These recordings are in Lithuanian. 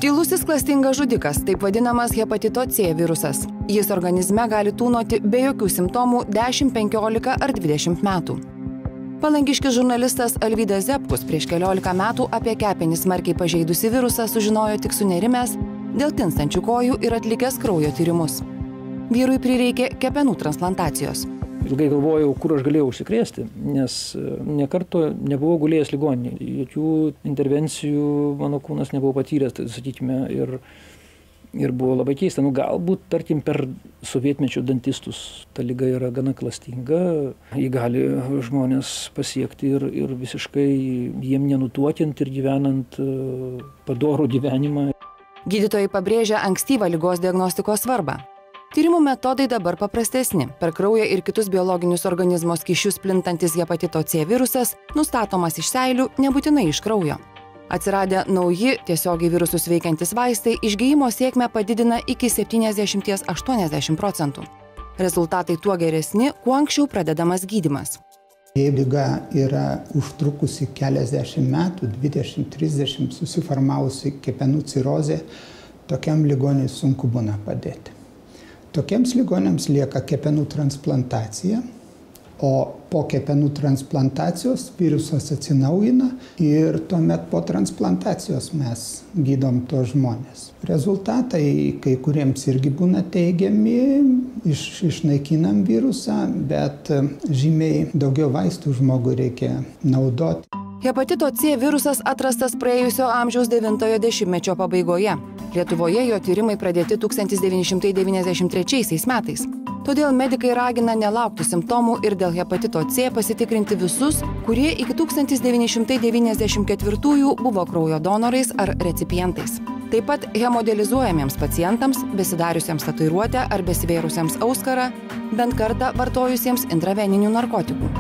Tylusis klastingas žudikas, taip vadinamas hepatito C virusas. Jis organizme gali tūnoti be jokių simptomų 10, 15 ar 20 metų. Palangiškis žurnalistas Alvydas Zepkus prieš keliolika metų apie kepenis smarkiai pažeidusi virusą sužinojo tik sunerimęs dėl tinstančių kojų ir atlikęs kraujo tyrimus. Vyrui prireikė kepenų transplantacijos. Ilgai galvojau, kur aš galėjau užsikrėsti, nes nė karto nebuvau gulėjęs ligoninėje. Jokių intervencijų mano kūnas nebuvo patyręs, tai sakykime, ir buvo labai keista. Galbūt, tarkim, per sovietmečio dantistus ta liga yra gana klastinga, jį gali žmonės pasiekti ir visiškai jiem nenutuokiant ir gyvenant padorų gyvenimą. Gydytojai pabrėžia ankstyvą ligos diagnostikos svarbą. Tyrimų metodai dabar paprastesni. Per kraują ir kitus biologinius organizmo skysčius plintantis hepatito C virusas nustatomas iš seilių, nebūtinai iš kraujo. Atsiradę nauji tiesiogiai virusus veikiantis vaistai išgijimo sėkmę padidina iki 70–80%. Rezultatai tuo geresni, kuo anksčiau pradedamas gydymas. Jei liga yra užtrukusi keliasdešimt metų, 20–30 susiformavusi kepenų cirozė, tokiam ligoniui sunku būna padėti. Tokiems ligoniams lieka kepenų transplantacija, o po kepenų transplantacijos virusas atsinaujina ir tuomet po transplantacijos mes gydom tos žmonės. Rezultatai kai kuriems irgi būna teigiami, išnaikinam virusą, bet žymiai daugiau vaistų žmogui reikia naudoti. Hepatito C virusas atrastas praėjusio amžiaus 9-ojo dešimtmečio pabaigoje. Lietuvoje jo tyrimai pradėti 1993 metais. Todėl medikai ragina nelaukti simptomų ir dėl hepatito C pasitikrinti visus, kurie iki 1994 buvo kraujo donorais ar recipientais. Taip pat hemodializuojamiems pacientams, besidariusiems tatuiruotę ar besivėrusiems auskarą, bent kartą vartojusiems intraveninių narkotikų.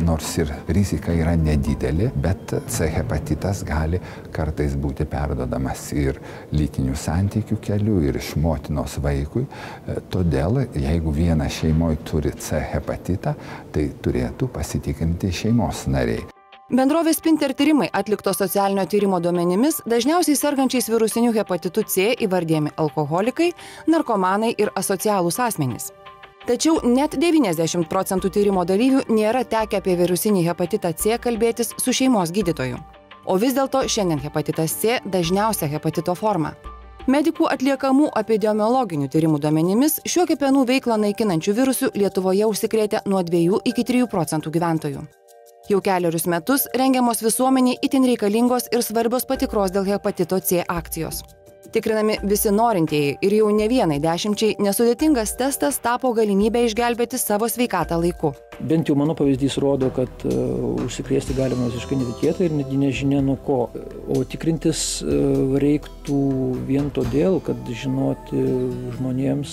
Nors ir rizika yra nedidelė, bet C hepatitas gali kartais būti perduodamas ir lytinių santykių keliu, ir iš motinos vaikui. Todėl, jeigu viena šeimoje turi C hepatitą, tai turėtų pasitikrinti šeimos nariai. Bendrovės Spinter tyrimai atlikto socialinio tyrimo duomenimis dažniausiai sergančiais virusiniu hepatitu C įvardijami alkoholikai, narkomanai ir asocialūs asmenys. Tačiau net 90% tyrimo dalyvių nėra tekę apie virusinį hepatitą C kalbėtis su šeimos gydytoju. O vis dėlto šiandien hepatitas C dažniausia hepatito forma. Medikų atliekamų epidemiologinių tyrimų duomenimis šiuo kepenų veiklą naikinančių virusų Lietuvoje užsikrėtė nuo 2 iki 3% gyventojų. Jau kelerius metus rengiamos visuomeniai itin reikalingos ir svarbios patikros dėl hepatito C akcijos. Tikrinami visi norintieji ir jau ne vienai dešimčiai nesudėtingas testas tapo galimybę išgelbėti savo sveikatą laiku. Bent jau mano pavyzdys rodo, kad užsikrėsti galima visiškai netikėtai ir netgi nežinia nuo ko. O tikrintis reiktų vien todėl, kad žinoti žmonėms,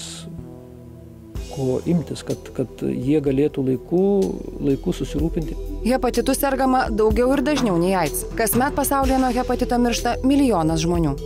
ko imtis, kad jie galėtų laiku susirūpinti. Hepatitu sergama daugiau ir dažniau nei AIDS. Kasmet pasaulyje nuo hepatito miršta milijonas žmonių.